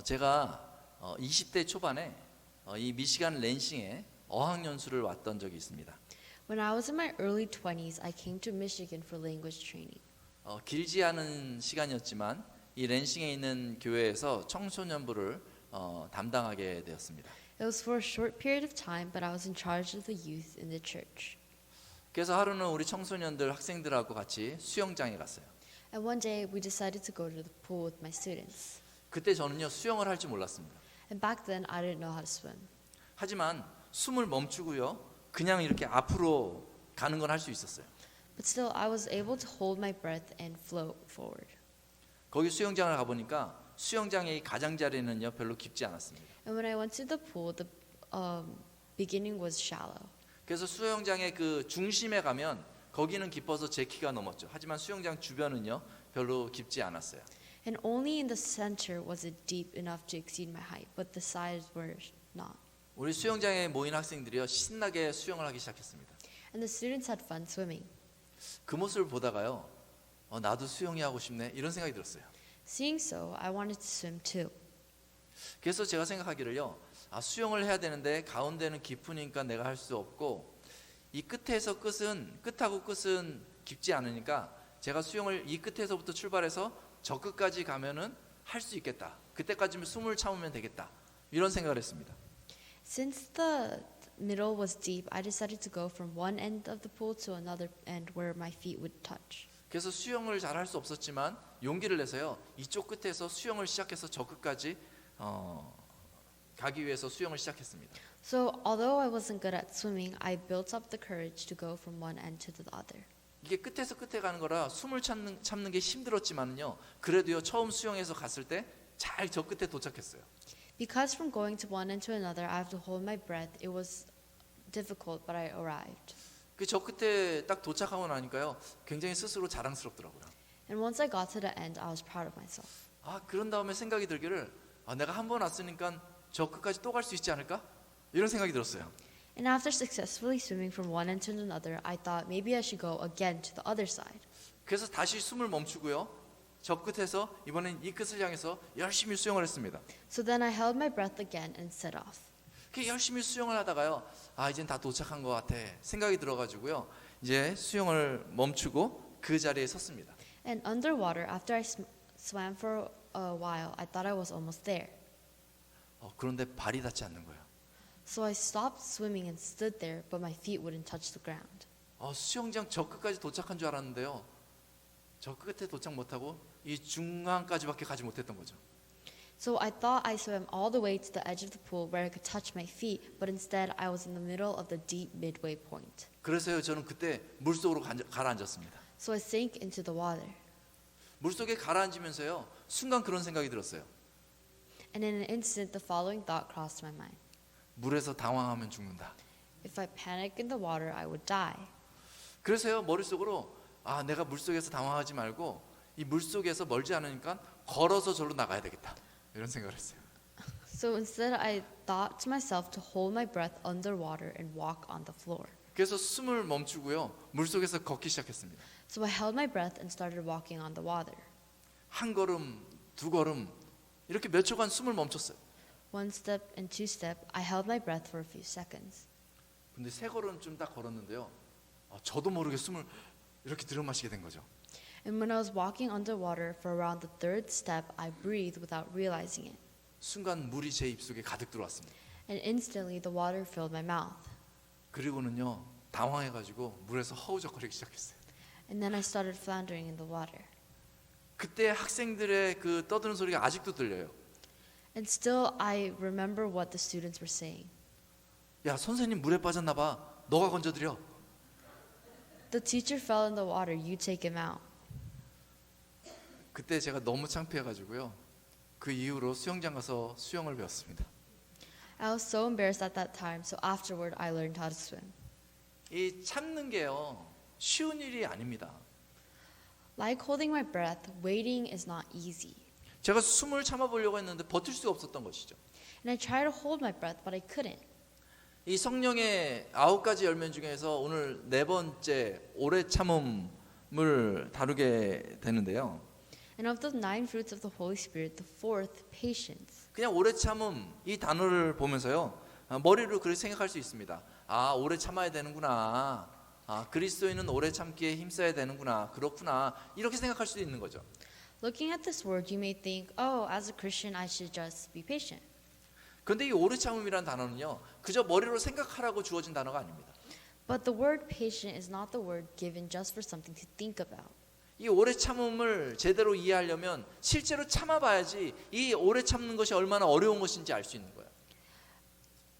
제가 20대 초반에 이 미시간 랜싱에 어학연수를 왔던 적이 있습니다. When I was in my early 20s, I came to Michigan for language training. 길지 않은 시간이었지만 이 랜싱에 있는 교회에서 청소년부를 담당하게 되었습니다. It was for a short period of time, but I was in charge of the youth in the church. 그래서 하루는 우리 청소년들 학생들하고 같이 수영장에 갔어요. And one day, we decided to go to the pool with my students. 그때 저는요 수영을 할 줄 몰랐습니다. And back then, I didn't know how to swim. 하지만 숨을 멈추고요 그냥 이렇게 앞으로 가는 건 할 수 있었어요. But still, I was able to hold my breath and float forward. 거기 수영장을 가보니까 수영장의 이 가장자리는요 별로 깊지 않았습니다. And when I went to the pool, the beginning was shallow. 그래서 수영장의 그 중심에 가면 거기는 깊어서 제 키가 넘었죠. 하지만 수영장 주변은요 별로 깊지 않았어요. And only in the center was it deep enough to exceed my height, but the sides were not. 우리 수영장에 모인 학생들이요 신나게 수영을 하기 시작했습니다. And the students had fun swimming. 그 모습을 보다가요 나도 수영이 하고 싶네 이런 생각이 들었어요. Seeing so, I wanted to swim too. 그래서 제가 생각하기를요 수영을 해야 되는데 가운데는 깊으니까 내가 할 수 없고 이 끝에서 끝하고 끝은 깊지 않으니까 제가 수영을 이 끝에서부터 출발해서 저 끝까지 가면은 할 수 있겠다. 그때까지는 숨을 참으면 되겠다. 이런 생각을 했습니다. Since the middle was deep, I decided to go from one end of the pool to another end where my feet would touch. 그래서 수영을 잘 할 수 없었지만 용기를 내서요 이쪽 끝에서 수영을 시작해서 저 끝까지 가기 위해서 수영을 시작했습니다. So, although I wasn't good at swimming, I built up the courage to go from one end to the other. 이게 끝에서 끝에 가는 거라 숨을 참는 게 힘들었지만요 그래도요 처음 수영해서 갔을 때 잘 저 끝에 도착했어요. Because from going to one end to another, I have to hold my breath. It was difficult, but I arrived. 그 저 끝에 딱 도착하고 나니까요 굉장히 스스로 자랑스럽더라고요. And once I got to the end, I was proud of myself. 그런 다음에 생각이 들기를 내가 한 번 왔으니까 저 끝까지 또 갈 수 있지 않을까? 이런 생각이 들었어요. And after successfully swimming from one end to another, I thought maybe I should go again to the other side. 그래서 다시 숨을 멈추고요. 저 끝에서 이번엔 이 끝을 향해서 열심히 수영을 했습니다. So then I held my breath again and set off. 그 열심히 수영을 하다가요. 이젠 다 도착한 것 같아. 생각이 들어가지고요. 이제 수영을 멈추고 그 자리에 섰습니다. And underwater, after I swam for a while, I thought I was almost there. 그런데 발이 닿지 않는 거예요. So I stopped swimming and stood there, but my feet wouldn't touch the ground. 수영장 저 끝까지 도착한 줄 알았는데요. 저 끝에 도착 못하고 이 중앙까지밖에 가지 못했던 거죠. So I thought I swam all the way to the edge of the pool where I could touch my feet, but instead I was in the middle of the deep midway point. 그래서요 저는 그때 물속으로 가라앉았습니다. So I sank into the water. 물속에 가라앉으면서요 순간 그런 생각이 들었어요. And in an instant, the following thought crossed my mind. 물에서 당황하면 죽는다. If I panic in the water, I would die. 그래서요 머릿속으로 내가 물속에서 당황하지 말고 이 물속에서 멀지 않으니까 걸어서 절로 나가야 되겠다. 이런 생각을 했어요. So instead, I thought to myself to hold my breath underwater and walk on the floor. 그래서 숨을 멈추고요 물속에서 걷기 시작했습니다. So I held my breath and started walking on the water. 한 걸음, 두 걸음 이렇게 몇 초간 숨을 멈췄어요. One step and two step, I held my breath for a few seconds. 근데 세 걸음쯤 딱 걸었는데요. 저도 모르게 숨을 이렇게 들이마시게 된 거죠. And when I was walking underwater for around the third step, I breathed without realizing it. 순간 물이 제 입속에 가득 들어왔습니다. And instantly the water filled my mouth. 그리고는요 당황해가지고 물에서 허우적거리기 시작했어요. And then I started floundering in the water. 그때 학생들의 그 떠드는 소리가 아직도 들려요. And still I remember what the students were saying. 야 선생님 물에 빠졌나 봐. 너가 건져드려. The teacher fell in the water, you take him out. 그때 제가 너무 창피해가지고요. 그 이후로 수영장 가서 수영을 배웠습니다. I was so embarrassed at that time, so afterward I learned how to swim. 이 참는 게요 쉬운 일이 아닙니다. Like holding my breath, waiting is not easy. 제가 숨을 참아보려고 했는데 버틸 수가 없었던 것이죠. And I tried to hold my breath, but I couldn't. 이 성령의 9가지 열매 중에서 오늘 네 번째 오래 참음을 다루게 되는데요. And of the 9 fruits of the Holy Spirit, the fourth, patience. 그냥 오래 참음 이 단어를 보면서요, 머리로 그렇게 생각할 수 있습니다. 아, 오래 참아야 되는구나. 아, 그리스도인은 오래 참기에 힘써야 되는구나. 그렇구나. 이렇게 생각할 수도 있는 거죠. Looking at this word, you may think, oh, as a Christian, I should just be patient. 그런데 이 오래 참음이라는 단어는요, 그저 머리로 생각하라고 주어진 단어가 아닙니다. But the word patient is not the word given just for something to think about. 이 오래 참음을 제대로 이해하려면 실제로 참아봐야지 이 오래 참는 것이 얼마나 어려운 것인지 알 수 있는 거예요.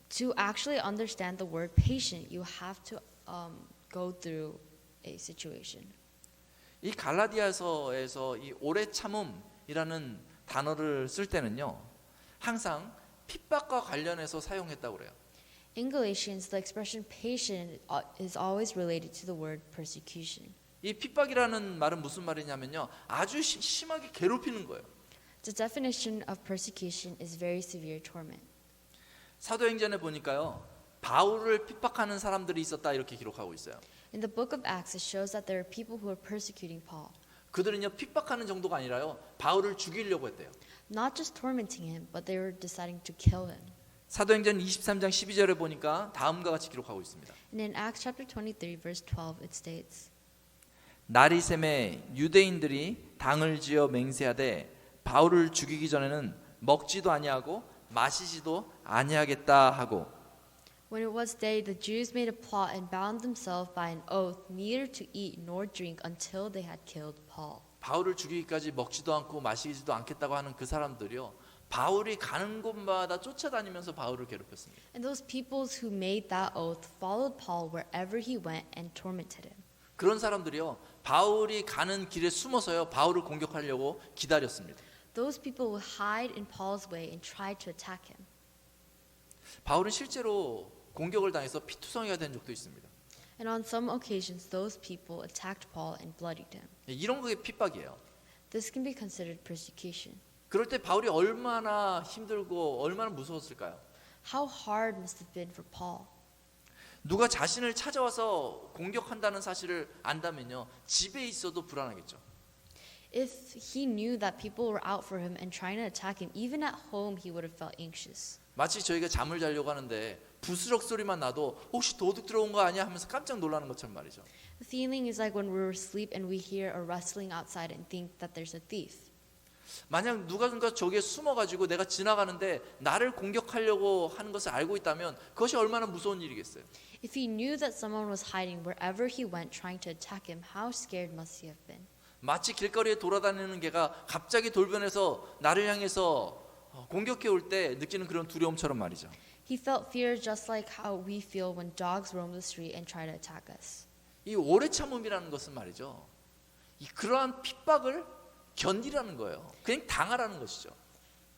To actually understand the word patient, you have to go through a situation. 이 갈라디아서에서 이 오래 참음이라는 단어를 쓸 때는요, 항상 핍박과 관련해서 사용했다고 그래요. In Galatians, the expression patient is always related to the word persecution. 이 핍박이라는 말은 무슨 말이냐면요, 아주 심하게 괴롭히는 거예요. The definition of persecution is very severe torment. 사도행전에 보니까요, 바울을 핍박하는 사람들이 있었다 이렇게 기록하고 있어요. In the book of Acts, it shows that there are people who are persecuting Paul. 그들은요, 핍박하는 정도가 아니라요, 바울을 죽이려고 했대요. Not just tormenting him, but they were deciding to kill him. 사도행전 23장 12절에 보니까 다음과 같이 기록하고 있습니다. And in Acts chapter 23, verse 12, it states, 날이 샘에 유대인들이 당을 지어 맹세하되 바울을 죽이기 전에는 먹지도 아니하고 마시지도 아니하겠다 하고, When it was day, the Jews made a plot and bound themselves by an oath neither to eat nor drink until they had killed Paul. 바울을 죽이기까지 먹지도 않고 마시지도 않겠다고 하는 그 사람들이요, 바울이 가는 곳마다 쫓아다니면서 바울을 괴롭혔습니다. And those peoples who made that oath followed Paul wherever he went and tormented him. 그런 사람들이요, 바울이 가는 길에 숨어서요, 바울을 공격하려고 기다렸습니다. Those people would hide in Paul's way and try to attack him. 바울은 실제로 공격을 당해서 피투성이가 된 적도 있습니다. And on some occasions, those people attacked Paul and bloodied him. 이런 게 핍박이에요. This can be considered persecution. 그럴 때 바울이 얼마나 힘들고 얼마나 무서웠을까요? How hard must have been for Paul? 누가 자신을 찾아와서 공격한다는 사실을 안다면요, 집에 있어도 불안하겠죠. If he knew that people were out for him and trying to attack him, even at home he would have felt anxious. 마치 저희가 잠을 자려고 하는데 부스럭 소리만 나도 혹시 도둑 들어온 거 아니야 하면서 깜짝 놀라는 것처럼 말이죠. The feeling is like when we're asleep and we hear a rustling outside and think that there's a thief. 만약 누가 저기에 숨어가지고 내가 지나가는데 나를 공격하려고 하는 것을 알고 있다면 그것이 얼마나 무서운 일이겠어요. If he knew that someone was hiding wherever he went trying to attack him, how scared must he have been? 마치 길거리에 돌아다니는 개가 갑자기 돌변해서 나를 향해서 공격해 올 때 느끼는 그런 두려움처럼 말이죠. He felt fear just like how we feel when dogs roam the street and try to attack us. 이 오래 참음이라는 것은 말이죠, 그러한 핍박을 견디라는 거예요. 그냥 당하라는 것이죠.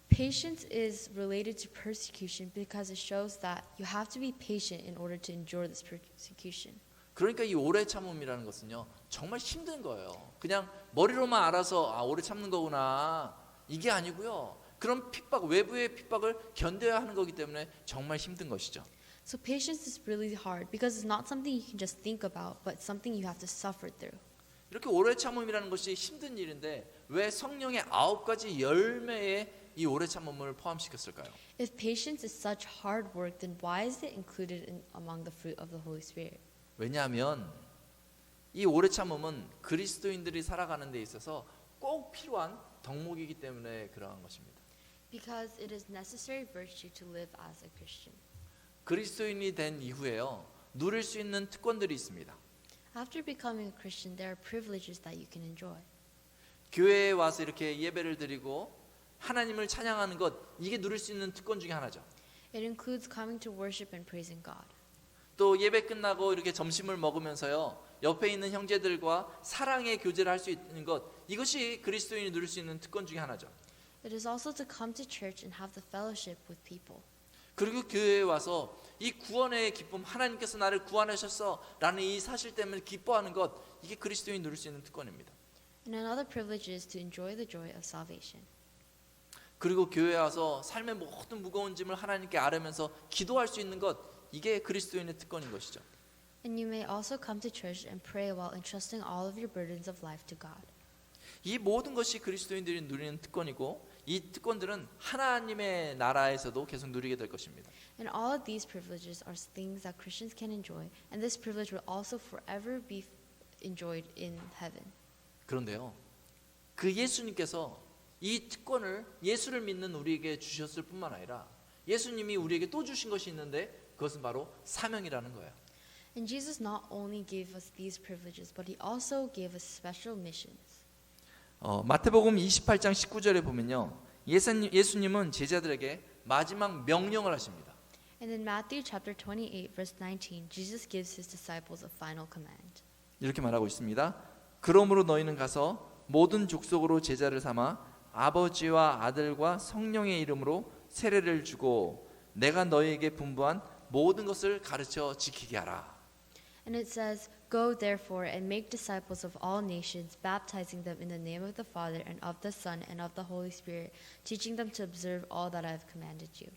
Patience is related to persecution because it shows that you have to be patient in order to endure this persecution. 그러니까 이 오래 참음이라는 것은요, 정말 힘든 거예요. 그냥 머리로만 알아서 아, 오래 참는 거구나, 이게 아니고요, 그런 핍박, 외부의 핍박을 견뎌야 하는 거기 때문에 정말 힘든 것이죠. So patience is really hard because it's not something you can just think about, but something you have to suffer through. 이렇게 오래 참음이라는 것이 힘든 일인데 왜 성령의 9가지 열매에 이 오래 참음을 포함시켰을까요? If patience is such hard work, then why is it included among the fruit of the Holy Spirit? 왜냐하면 이 오래 참음은 그리스도인들이 살아가는 데 있어서 꼭 필요한 덕목이기 때문에 그러한 것입니다. Because it is necessary virtue to live as a Christian. 그리스도인이 된 이후에요, 누릴 수 있는 특권들이 있습니다. After becoming a Christian, there are privileges that you can enjoy. 교회에 와서 이렇게 예배를 드리고 하나님을 찬양하는 것, 이게 누릴 수 있는 특권 중에 하나죠. It includes coming to worship and praising God. 또 예배 끝나고 이렇게 점심을 먹으면서요, 옆에 있는 형제들과 사랑의 교제를 할 수 있는 것, 이것이 그리스도인이 누릴 수 있는 특권 중에 하나죠. It is also to come to church and have the fellowship with people. 그리고 교회에 와서 이 구원의 기쁨, 하나님께서 나를 구원하셨어 라는 이 사실 때문에 기뻐하는 것, 이게 그리스도인이 누릴 수 있는 특권입니다. And another privilege is to enjoy the joy of salvation. 그리고 교회에 와서 삶의 모든 무거운 짐을 하나님께 아뢰면서 기도할 수 있는 것, 이게 그리스도인의 특권인 것이죠. And you may also come to church and pray while entrusting all of your burdens of life to God. 이 모든 것이 그리스도인들이 누리는 특권이고, 이 특권들은 하나님의 나라에서도 계속 누리게 될 것입니다. And all of these privileges are things that Christians can enjoy, and this privilege will also forever be enjoyed in heaven. 그런데요, 그 예수님께서 이 특권을 예수를 믿는 우리에게 주셨을 뿐만 아니라 예수님이 우리에게 또 주신 것이 있는데 그것은 바로 사명이라는 거예요. And Jesus not only gave us these privileges, but he also gave us special missions. 마태복음 28장 19절에 보면요, 예수님은 제자들에게 마지막 명령을 하십니다. And in Matthew chapter 28 verse 19, Jesus gives his disciples a final command. 이렇게 말하고 있습니다. 그러므로 너희는 가서 모든 족속으로 제자를 삼아 아버지와 아들과 성령의 이름으로 세례를 주고 내가 너희에게 분부한 모든 것을 가르쳐 지키게 하라. And it says, "Go therefore and make disciples of all nations, baptizing them in the name of the Father and of the Son and of the Holy Spirit, teaching them to observe all that I have commanded you."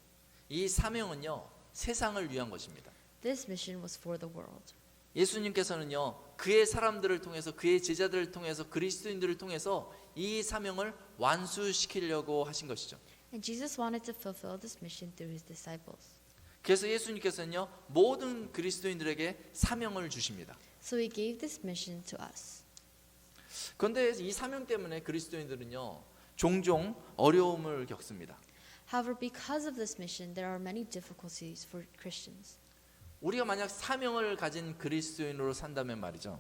이 사명은요, 세상을 위한 것입니다. This mission was for the world. 예수님께서는요, 그의 사람들을 통해서 그의 제자들을 통해서 그리스도인들을 통해서 이 사명을 완수시키려고 하신 것이죠. And Jesus wanted to fulfill this mission through his disciples. 그래서 예수님께서는요, 모든 그리스도인들에게 사명을 주십니다. So he gave this mission to us. 그런데 이 사명 때문에 그리스도인들은요, 종종 어려움을 겪습니다. However, because of this mission, there are many difficulties for Christians. 우리가 만약 사명을 가진 그리스도인으로 산다면 말이죠,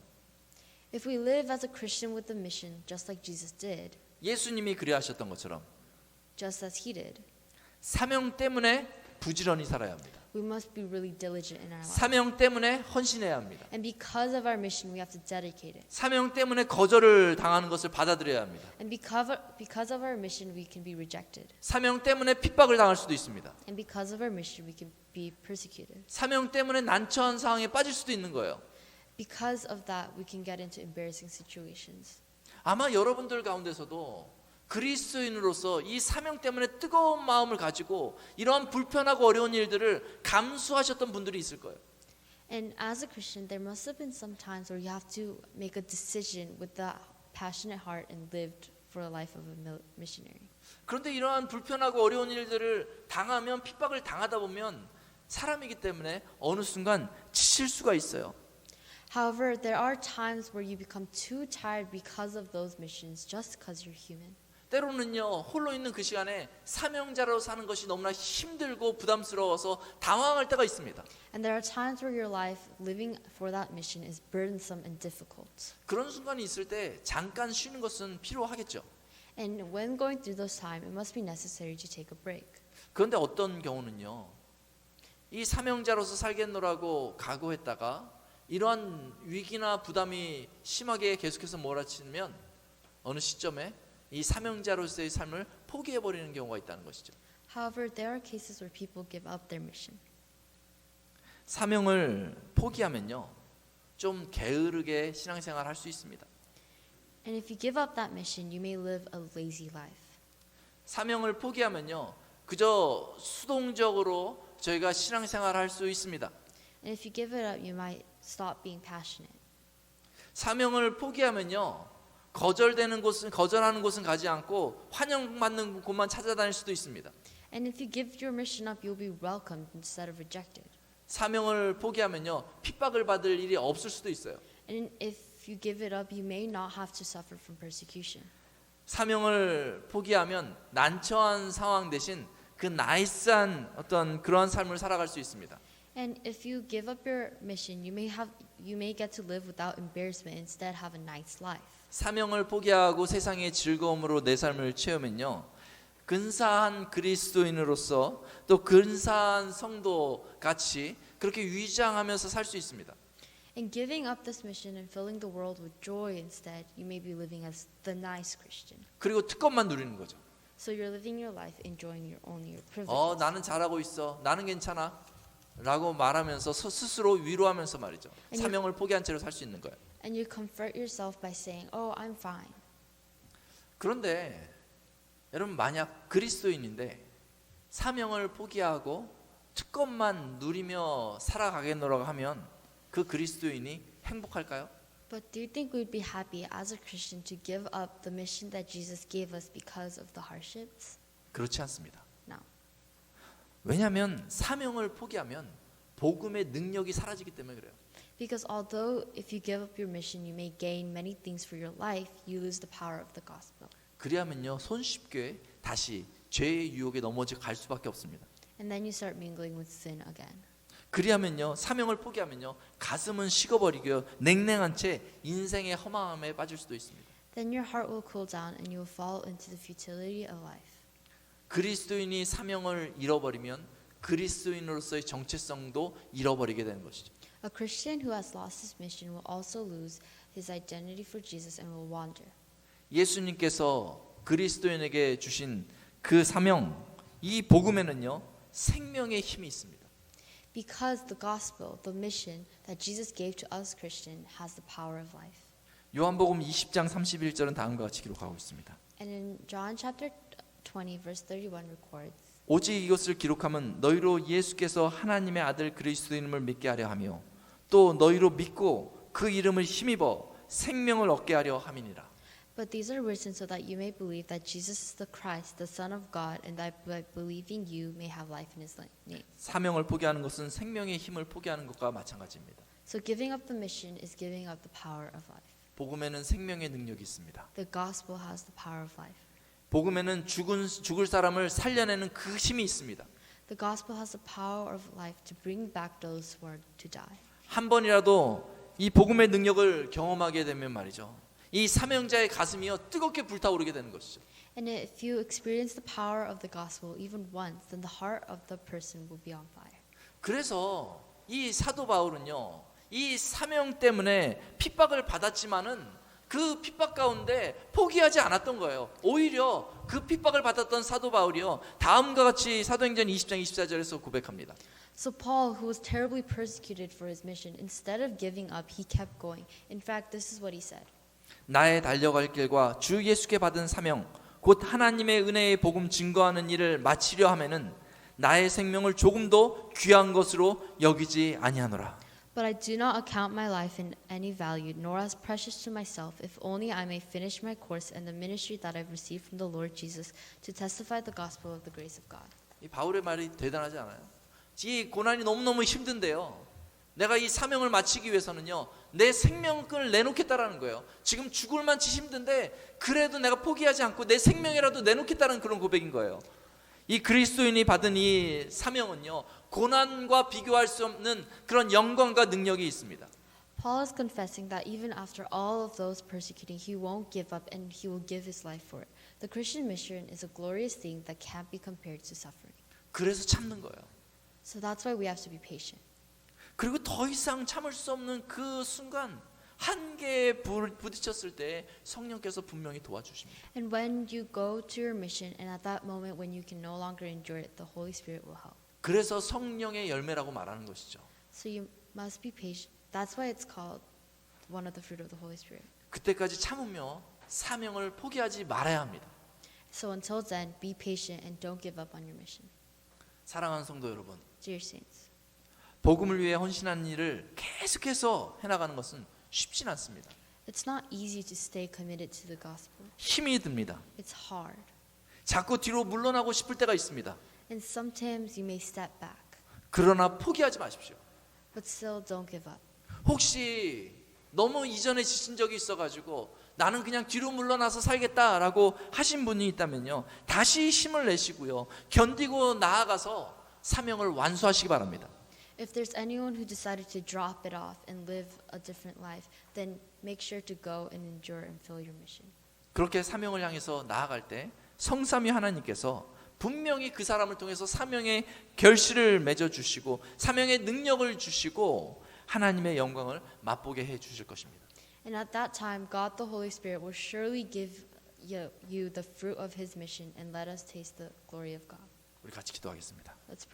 If we live as a Christian with a mission, just like Jesus did, 예수님이 그리하셨던 것처럼 just as he did, 사명 때문에 부지런히 살아야 합니다. we must be really diligent in our lives. 사명 때문에 헌신해야 합니다. And because of our mission, we have to dedicate it. 사명 때문에 거절을 당하는 것을 받아들여야 합니다. And because of our mission, we can be rejected. 사명 때문에 핍박을 당할 수도 있습니다. And because of our mission, we can be persecuted. 사명 때문에 난처한 상황에 빠질 수도 있는 거예요. Because of that, we can get into embarrassing situations. 아마 여러분들 가운데서도 그리스도인으로서 이 사명 때문에 뜨거운 마음을 가지고 이러한 불편하고 어려운 일들을 감수하셨던 분들이 있을 거예요. And as a Christian, there must have been some times where you have to make a decision with that passionate heart and lived for a life of a missionary. 그런데 이러한 불편하고 어려운 일들을 당하면 핍박을 당하다 보면 사람이기 때문에 어느 순간 지칠 수가 있어요. However, there are times where you become too tired because of those missions just because you're human. 때로는요, 홀로 있는 그 시간에 사명자로 사는 것이 너무나 힘들고 부담스러워서 당황할 때가 있습니다. And there are times where your life living for that mission is burdensome and difficult. 그런 순간이 있을 때 잠깐 쉬는 것은 필요하겠죠. And when going through those times, it must be necessary to take a break. 그런데 어떤 경우는요, 이 사명자로서 살겠노라고 각오했다가 이러한 위기나 부담이 심하게 계속해서 몰아치면 어느 시점에 이 사명자로서의 삶을 포기해버리는 경우가 있다는 것이죠. However, there are cases where people give up their mission. 사명을 포기하면요, 좀 게으르게 신앙생활 할 수 있습니다. And if you give up that mission, you may live a lazy life. 사명을 포기하면요, 그저 수동적으로 저희가 신앙생활 할 수 있습니다. And if you give it up, you might stop being passionate. 사명을 포기하면요, 거절하는 곳은 가지 않고 환영받는 곳만 찾아다닐 수도 있습니다. And if you give your mission up, you'll be welcomed instead of rejected. 사명을 포기하면요, 핍박을 받을 일이 없을 수도 있어요. And if you give it up, you may not have to suffer from persecution. 사명을 포기하면 난처한 상황 대신 그 나이스한 어떤 그러한 삶을 살아갈 수 있습니다. And if you give up your mission, you may get to live without embarrassment, instead have a nice life. 사명을 포기하고 세상의 즐거움으로 내 삶을 채우면요, 근사한 그리스도인으로서 또 근사한 성도 같이 그렇게 위장하면서 살 수 있습니다. And giving up this mission and filling the world with joy instead, you may be living as the nice Christian. 그리고 특권만 누리는 거죠. So you're living your life enjoying your privileges. 나는 잘하고 있어, 나는 괜찮아 라고 말하면서 스스로 위로하면서 말이죠, 사명을 포기한 채로 살 수 있는 거예요. And you comfort yourself by saying, "Oh, I'm fine." 그런데 여러분, 만약 그리스도인인데 사명을 포기하고 특권만 누리며 살아가겠노라고 하면 그 그리스도인이 행복할까요? But do you think we'd be happy as a Christian to give up the mission that Jesus gave us because of the hardships? 그렇지 않습니다. No. 왜냐하면 사명을 포기하면 복음의 능력이 사라지기 때문에 그래요. Because although if you give up your mission, you may gain many things for your life, you lose the power of the gospel. 그리하면요 손쉽게 다시 죄의 유혹에 넘어져 갈 수밖에 없습니다. And then you start mingling with sin again. 그리하면요 사명을 포기하면요 가슴은 식어버리고요 냉랭한 채 인생의 허망함에 빠질 수도 있습니다. Then your heart will cool down and you will fall into the futility of life. 그리스도인이 사명을 잃어버리면 그리스도인으로서의 정체성도 잃어버리게 되는 것이죠. A Christian who has lost his mission will also lose his identity for Jesus and will wander. 예수님께서 그리스도인에게 주신 그 사명, 이 복음에는요 생명의 힘이 있습니다. Because the gospel, the mission that Jesus gave to us Christian has the power of life. 요한복음 20장 31절은 다음과 같이 기록하고 있습니다. And in John chapter 20 verse 31 records, 오직 이것을 기록함은 너희로 예수께서 하나님의 아들 그리스도임을 믿게 하려 하며 또 너희로 믿고 그 이름을 힘입어 생명을 얻게 하려 함이니라. But these are written so that you may believe that Jesus is the Christ, the Son of God, and that by believing you may have life in His name. 사명을 포기하는 것은 생명의 힘을 포기하는 것과 마찬가지입니다. So giving up the mission is giving up the power of life. 복음에는 생명의 능력이 있습니다. The gospel has the power of life. 복음에는 죽을 사람을 살려내는 그 힘이 있습니다. The gospel has the power of life to bring back those who are to die. 한 번이라도 이 복음의 능력을 경험하게 되면 말이죠. 이 사명자의 가슴이요 뜨겁게 불타오르게 되는 것이죠. And if you experience the power of the gospel even once, then the heart of the person will be on fire. 그래서 이 사도 바울은요, 이 사명 때문에 핍박을 받았지만은 그 핍박 가운데 포기하지 않았던 거예요. 오히려 그 핍박을 받았던 사도 바울이요, 다음과 같이 사도행전 20장 24절에서 고백합니다. So Paul, who was terribly persecuted for his mission, instead of giving up, he kept going. In fact, this is what he said. 나의 달려갈 길과 주 예수께 받은 사명 곧 하나님의 은혜의 복음 증거하는 일을 마치려 하면은 나의 생명을 조금도 귀한 것으로 여기지 아니하노라. But I do not account my life in any value, nor as precious to myself, if only I may finish my course and the ministry that I've received from the Lord Jesus to testify the gospel of the grace of God. 이 바울의 말이 대단하지 않아요? 이 고난이 너무너무 힘든데요. 내가 이 사명을 마치기 위해서는요 내 생명을 내놓겠다라는 거예요. 지금 죽을 만치 힘든데 그래도 내가 포기하지 않고 내 생명이라도 내놓겠다는 그런 고백인 거예요. 이 그리스도인이 받은 이 사명은요 고난과 비교할 수 없는 그런 영광과 능력이 있습니다. Paul is confessing that even after all of those persecuting, he won't give up and he will give his life for it. The Christian mission is a glorious thing that can't be compared to suffering. 그래서 참는 거예요. So that's why we have to be patient. 그리고 더 이상 참을 수 없는 그 순간 한계에 부딪혔을 때 성령께서 분명히 도와주십니다. And when you go to your mission and at that moment when you can no longer endure it, the Holy Spirit will help. 그래서 성령의 열매라고 말하는 것이죠. So you must be patient. That's why it's called one of the fruit of the Holy Spirit. 그때까지 참으며 사명을 포기하지 말아야 합니다. So until then, be patient and don't give up on your mission. 사랑하는 성도 여러분, Dear saints, 복음을 위해 헌신하는 일을 계속해서 해나가는 것은 쉽진 않습니다. it's not easy to stay committed to the gospel. 힘이 듭니다. It's hard. 자꾸 뒤로 물러나고 싶을 때가 있습니다. And sometimes you may step back, 그러나 포기하지 마십시오. but still don't give up. 혹시 너무 이전에 지친 적이 있어가지고 나는 그냥 뒤로 물러나서 살겠다라고 하신 분이 있다면요, 다시 힘을 내시고요, 견디고 나아가서 사명을 완수하시기 바랍니다. If there's anyone who decided to drop it off and live a different life, then make sure to go and endure and fulfill your mission. 그렇게 사명을 향해서 나아갈 때 성삼위 하나님께서 분명히 그 사람을 통해서 사명의 결실을 맺어 주시고 사명의 능력을 주시고 하나님의 영광을 맛보게 해 주실 것입니다. And at that time, God the Holy Spirit will surely give you the fruit of His mission and let us taste the glory of God. 우리 같이 기도하겠습니다. Let's pray.